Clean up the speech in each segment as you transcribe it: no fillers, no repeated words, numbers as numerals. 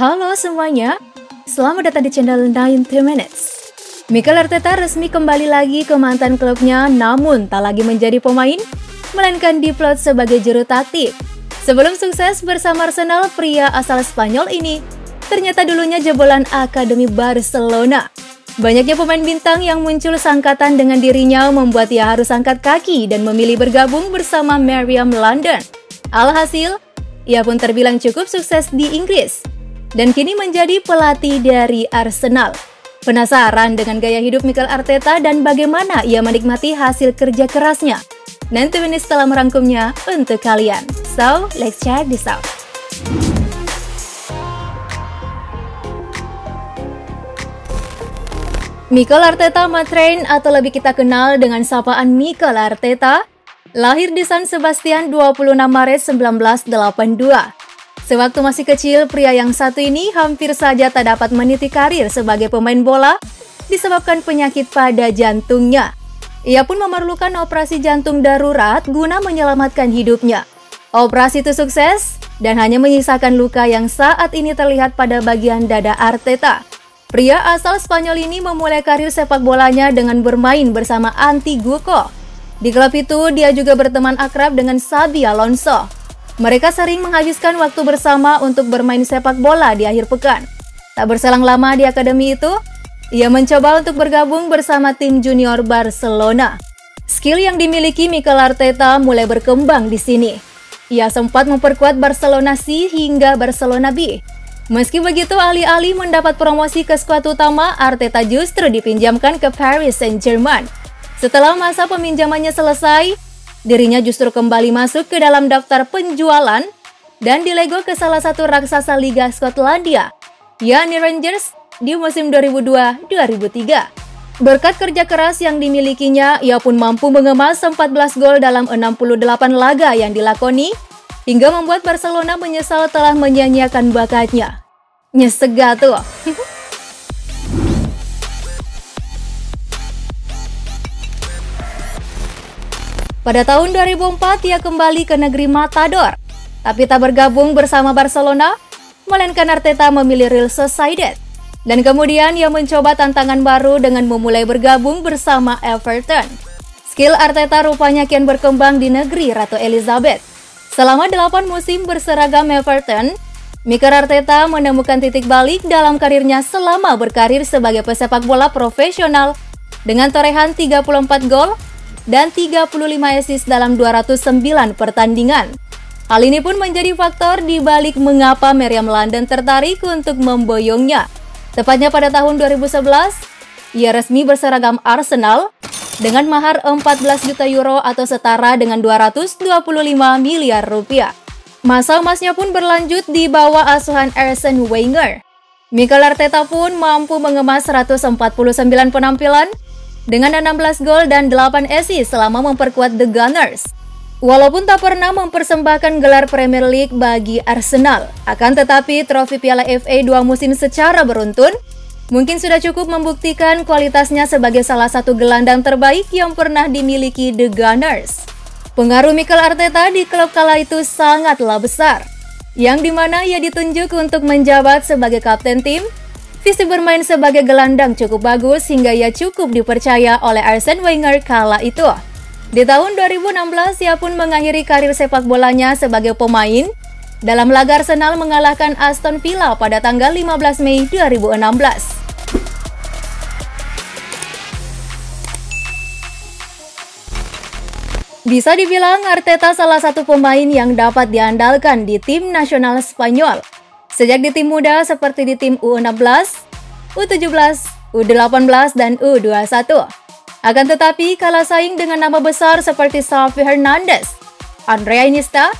Halo semuanya, selamat datang di channel 90 Minutes. Mikel Arteta resmi kembali lagi ke mantan klubnya, namun tak lagi menjadi pemain, melainkan diplot sebagai juru taktik. Sebelum sukses bersama Arsenal, pria asal Spanyol ini ternyata dulunya jebolan Akademi Barcelona. Banyaknya pemain bintang yang muncul sangkatan dengan dirinya membuat ia harus angkat kaki dan memilih bergabung bersama Meriam London. Alhasil, ia pun terbilang cukup sukses di Inggris dan kini menjadi pelatih dari Arsenal. Penasaran dengan gaya hidup Mikel Arteta dan bagaimana ia menikmati hasil kerja kerasnya? 90 Minutes telah merangkumnya untuk kalian. So, let's check this out. Mikel Arteta Matrain, atau lebih kita kenal dengan sapaan Mikel Arteta, lahir di San Sebastian 26 Maret 1982. Sewaktu masih kecil, pria yang satu ini hampir saja tak dapat meniti karir sebagai pemain bola disebabkan penyakit pada jantungnya. Ia pun memerlukan operasi jantung darurat guna menyelamatkan hidupnya. Operasi itu sukses dan hanya menyisakan luka yang saat ini terlihat pada bagian dada Arteta. Pria asal Spanyol ini memulai karir sepak bolanya dengan bermain bersama Antiguco. Di klub itu, dia juga berteman akrab dengan Xabi Alonso. Mereka sering menghabiskan waktu bersama untuk bermain sepak bola di akhir pekan. Tak berselang lama di akademi itu, ia mencoba untuk bergabung bersama tim junior Barcelona. Skill yang dimiliki Mikel Arteta mulai berkembang di sini. Ia sempat memperkuat Barcelona C hingga Barcelona B. Meski begitu, alih-alih mendapat promosi ke skuad utama, Arteta justru dipinjamkan ke Paris Saint-Germain. Setelah masa peminjamannya selesai, dirinya justru kembali masuk ke dalam daftar penjualan dan dilego ke salah satu raksasa Liga Skotlandia, yakni Rangers, di musim 2002-2003. Berkat kerja keras yang dimilikinya, ia pun mampu mengemas 14 gol dalam 68 laga yang dilakoni, hingga membuat Barcelona menyesal telah menyia-nyiakan bakatnya. Nyesega tuh. Pada tahun 2004, ia kembali ke negeri Matador, tapi tak bergabung bersama Barcelona, melainkan Arteta memilih Real Sociedad. Dan kemudian ia mencoba tantangan baru dengan memulai bergabung bersama Everton. Skill Arteta rupanya kian berkembang di negeri Ratu Elizabeth. Selama 8 musim berseragam Everton, Mikel Arteta menemukan titik balik dalam karirnya selama berkarir sebagai pesepak bola profesional dengan torehan 34 gol dan 35 assist dalam 209 pertandingan. Hal ini pun menjadi faktor di balik mengapa Meriam London tertarik untuk memboyongnya. Tepatnya pada tahun 2011, ia resmi berseragam Arsenal dengan mahar 14 juta euro atau setara dengan 225 miliar rupiah. Masa emasnya pun berlanjut di bawah asuhan Arsene Wenger. Mikel Arteta pun mampu mengemas 149 penampilan dengan 16 gol dan 8 assist selama memperkuat The Gunners. Walaupun tak pernah mempersembahkan gelar Premier League bagi Arsenal, akan tetapi trofi Piala FA 2 musim secara beruntun mungkin sudah cukup membuktikan kualitasnya sebagai salah satu gelandang terbaik yang pernah dimiliki The Gunners. Pengaruh Mikel Arteta di klub kala itu sangatlah besar, yang dimana ia ditunjuk untuk menjabat sebagai kapten tim. Visi bermain sebagai gelandang cukup bagus hingga ia cukup dipercaya oleh Arsene Wenger kala itu. Di tahun 2016, ia pun mengakhiri karir sepak bolanya sebagai pemain dalam laga Arsenal mengalahkan Aston Villa pada tanggal 15 Mei 2016. Bisa dibilang Arteta salah satu pemain yang dapat diandalkan di tim nasional Spanyol. Sejak di tim muda seperti di tim U16, U17, U18, dan U21. Akan tetapi, kalah saing dengan nama besar seperti Xavi Hernandez, Andrea Iniesta,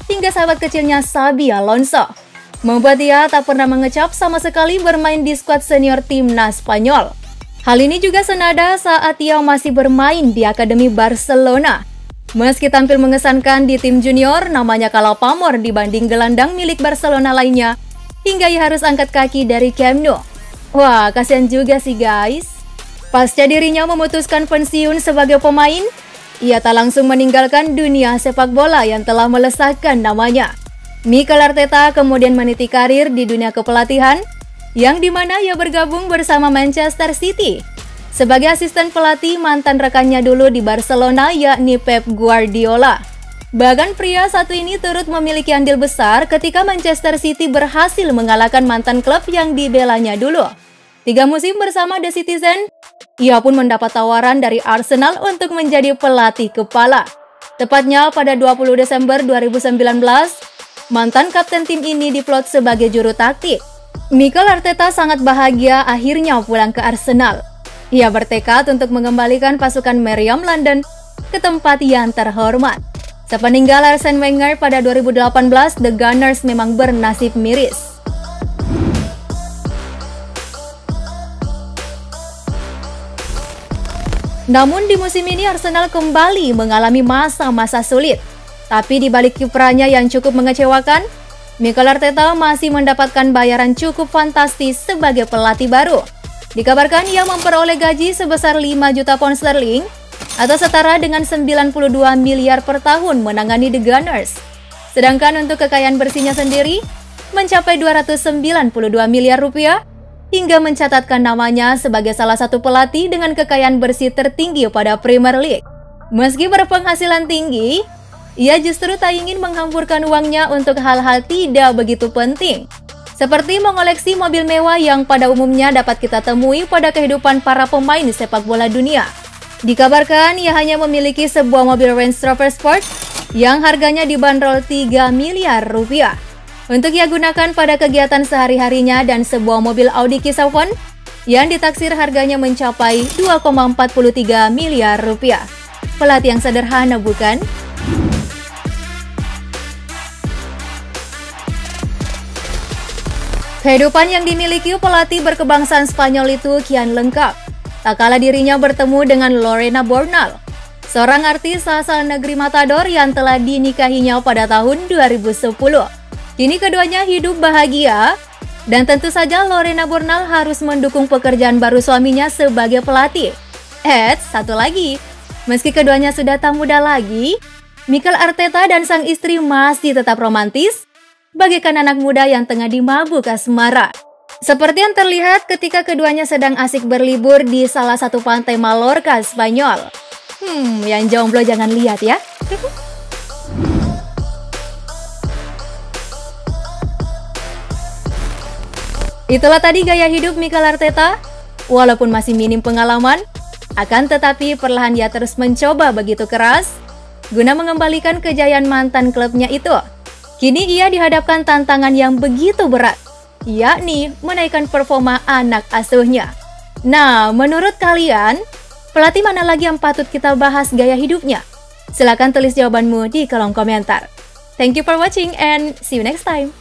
hingga sahabat kecilnya Xabi Alonso, membuat dia tak pernah mengecap sama sekali bermain di skuad senior timnas Spanyol. Hal ini juga senada saat ia masih bermain di Akademi Barcelona. Meski tampil mengesankan di tim junior, namanya kalah pamor dibanding gelandang milik Barcelona lainnya, hingga ia harus angkat kaki dari Camp Nou. Wah, kasihan juga sih guys. Pasca dirinya memutuskan pensiun sebagai pemain, ia tak langsung meninggalkan dunia sepak bola yang telah melesatkan namanya. Mikel Arteta kemudian meniti karir di dunia kepelatihan, yang dimana ia bergabung bersama Manchester City sebagai asisten pelatih mantan rekannya dulu di Barcelona, yakni Pep Guardiola. Bahkan pria satu ini turut memiliki andil besar ketika Manchester City berhasil mengalahkan mantan klub yang dibelanya dulu. 3 musim bersama The Citizen, ia pun mendapat tawaran dari Arsenal untuk menjadi pelatih kepala. Tepatnya pada 20 Desember 2019, mantan kapten tim ini diplot sebagai juru taktik. Mikel Arteta sangat bahagia akhirnya pulang ke Arsenal. Ia bertekad untuk mengembalikan pasukan Meriam London ke tempat yang terhormat. Sepeninggal Arsene Wenger pada 2018, The Gunners memang bernasib miris. Namun di musim ini Arsenal kembali mengalami masa-masa sulit. Tapi di balik kiprahnya yang cukup mengecewakan, Mikel Arteta masih mendapatkan bayaran cukup fantastis sebagai pelatih baru. Dikabarkan ia memperoleh gaji sebesar 5 juta pound sterling atau setara dengan 92 miliar per tahun menangani The Gunners. Sedangkan untuk kekayaan bersihnya sendiri mencapai 292 miliar rupiah hingga mencatatkan namanya sebagai salah satu pelatih dengan kekayaan bersih tertinggi pada Premier League. Meski berpenghasilan tinggi, ia justru tak ingin menghamburkan uangnya untuk hal-hal tidak begitu penting, seperti mengoleksi mobil mewah yang pada umumnya dapat kita temui pada kehidupan para pemain sepak bola dunia. Dikabarkan ia hanya memiliki sebuah mobil Range Rover Sport yang harganya dibanderol 3 miliar rupiah untuk ia gunakan pada kegiatan sehari-harinya, dan sebuah mobil Audi Q7 yang ditaksir harganya mencapai 2,43 miliar rupiah. Pelatih yang sederhana, bukan? Kehidupan yang dimiliki pelatih berkebangsaan Spanyol itu kian lengkap. Tak kalah dirinya bertemu dengan Lorena Bornal, seorang artis asal negeri Matador yang telah dinikahinya pada tahun 2010. Kini keduanya hidup bahagia, dan tentu saja Lorena Bornal harus mendukung pekerjaan baru suaminya sebagai pelatih. Satu lagi, meski keduanya sudah tak muda lagi, Mikel Arteta dan sang istri masih tetap romantis, bagaikan anak muda yang tengah dimabuk asmara. Seperti yang terlihat ketika keduanya sedang asik berlibur di salah satu pantai Mallorca, Spanyol. Yang jomblo jangan lihat ya. Itulah tadi gaya hidup Mikel Arteta. Walaupun masih minim pengalaman, akan tetapi perlahan ia terus mencoba begitu keras guna mengembalikan kejayaan mantan klubnya itu. Kini ia dihadapkan tantangan yang begitu berat, yakni menaikkan performa anak asuhnya. Nah, menurut kalian, pelatih mana lagi yang patut kita bahas gaya hidupnya? Silahkan tulis jawabanmu di kolom komentar. Thank you for watching and see you next time.